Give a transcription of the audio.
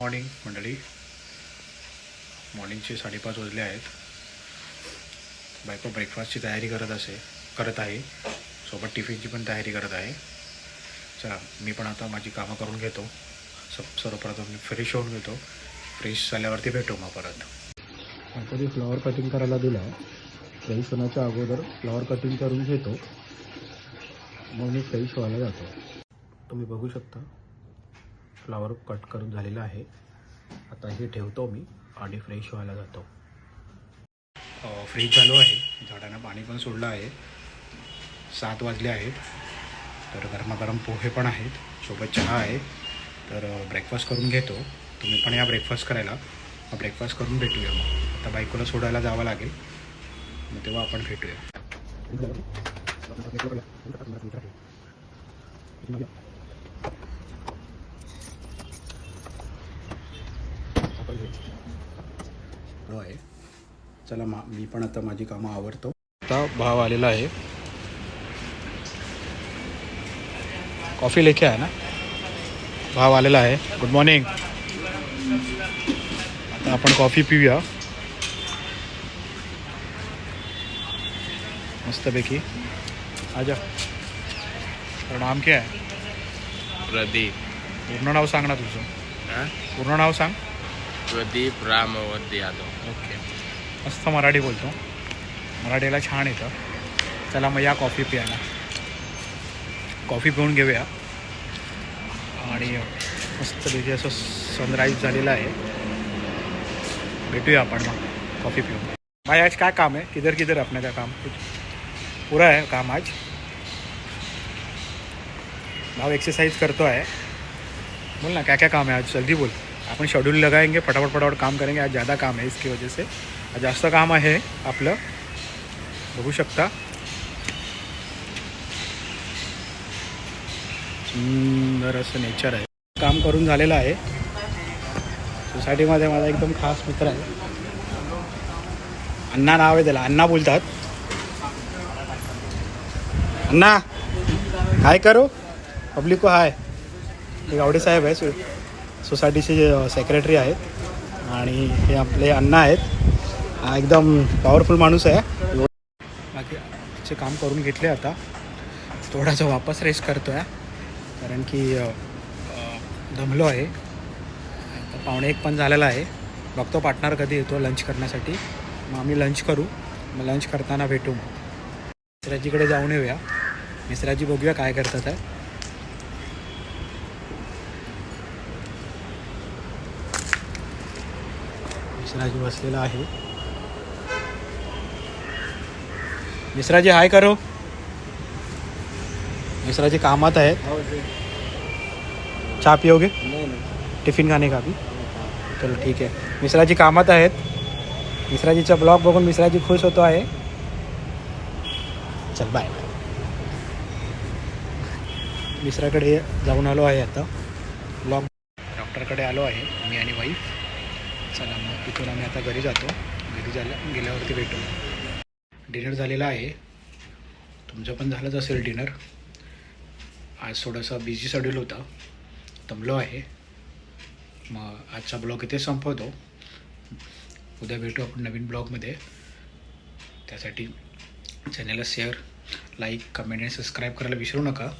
Morning मंडळी, मॉर्निंगचे 5:30 वाजले आहेत. बायको ब्रेकफास्टची तयारी करत आहे. सोबत टिफिनची पण तयारी करत आहे. चला, मी पण आता माझी कामं करून घेतो. सर्वप्रथम मी फ्रेश होऊन घेतो. फ्रेश झाल्यावरती भेटू मग परत. आता फ्लॉवर कटिंग करायला दिलं आहे. फ्रेश होण्याच्या अगोदर फ्लॉवर कटिंग करून घेतो, मग मी फ्रेश व्हायला जातो. तुम्ही बघू शकता फ्लॉवर कट करून झालेलं आहे. आता हे ठेवतो मी आणि फ्रेश व्हायला जातो. फ्रेश झालो आहे. झाडांना पाणी पण सोडलं आहे. 7 वाजले आहेत. तर गरमागरम पोहे पण आहेत, सोबत चहा आहे. तर ब्रेकफास्ट करून घेतो. तुम्ही पण या ब्रेकफास्ट करायला. मग ब्रेकफास्ट करून भेटूया. मग आता बायकोला सोडायला जावं लागेल, मग तेव्हा आपण भेटूया. आहे. चला, मी पण आता माझी कामं आवरतो. आता भाव आलेला आहे. कॉफ़ी लेके आहे ना, भाव आलेला आहे. Good morning. आता आपण कॉफ़ी पिऊया मस्तपैकी. आजा. तर नाम क्या है? प्रदीप. पूर्ण नाव सांग ना तुझं. पूर्ण नाव सांग. प्रदीप रामवत यादव. ओके. मस्त मराठी बोलतो. मराठीला छान येतं. चला मग या कॉफ़ी प्यायला. कॉफ़ी पिऊन घेऊया. आणि मस्तपैकी असं सनराईज झालेला आहे. भेटूया आपण मग कॉफ़ी पिऊन. भाई आज क्या काम है? किधर अपने का काम कुछ पूरा है काम आज? भाव एक्सरसाइज करतो है. बोल ना, क्या क्या काम है आज? जल्दी बोल. अपन शेड्यूल लगाएंगे, फटाफट काम करेंगे. आज ज़्यादा काम है, इसकी वजह से आज जास्त काम आहे आपलं. बघू शकता सुंदर असं नेचर आहे. काम करून झालेलं आहे. सोसायटीमध्ये माझा एकदम खास मित्र आहे. अण्णा नाव आहे त्याला. अण्णा बोलतात. अण्णा हाय करो पब्लिक को. हाय. गावडे साहेब आहे, सोसायटीचे सेक्रेटरी आहेत. आणि हे आपले अण्णा आहेत. हा एकदम पॉवरफुल माणूस आहे. बाकी तिचे काम करून घेतले. आता थोडासा वापस रेस्ट करतो आहे, कारण की दमलो आहे. आता 12:45 पण झालेला आहे. बघतो पार्टनर कधी येतो लंच करण्यासाठी. मग आम्ही लंच करू. मग लंच करताना भेटू. मग मिश्राजीकडे जाऊन येऊया. मिश्राजी बघूया काय करतात आहे. मिश्राजी बसलेला आहे. मिश्राजी हाय करो. मिश्राजी कामात आहेत. चहा पिओगे? टिफिन खाने का भी? चलो ठीक आहे. मिश्राजी कामात आहेत. मिश्राजीचा ब्लॉग बघून मिश्राजी खुश होतो आहे. चल बाय. मिश्राकडे जाऊन आलो आहे. आता ब्लॉग डॉक्टरकडे आलो आहे मी आणि वाईफ. चला मग तिथून आम्ही आता घरी जातो. घरी गेल्यावरती भेटू. डिनर झालेला आहे. तुमचं पण झालंच असेल डिनर. आज थोडंसं बिझी शेड्यूल होता, दमलो आहे. मग आजचा ब्लॉग इथे संपवतो. उद्या भेटू आपण नवीन ब्लॉगमध्ये. त्यासाठी चॅनलला शेअर, लाईक, कमेंट आणि सबस्क्राईब करायला विसरू नका.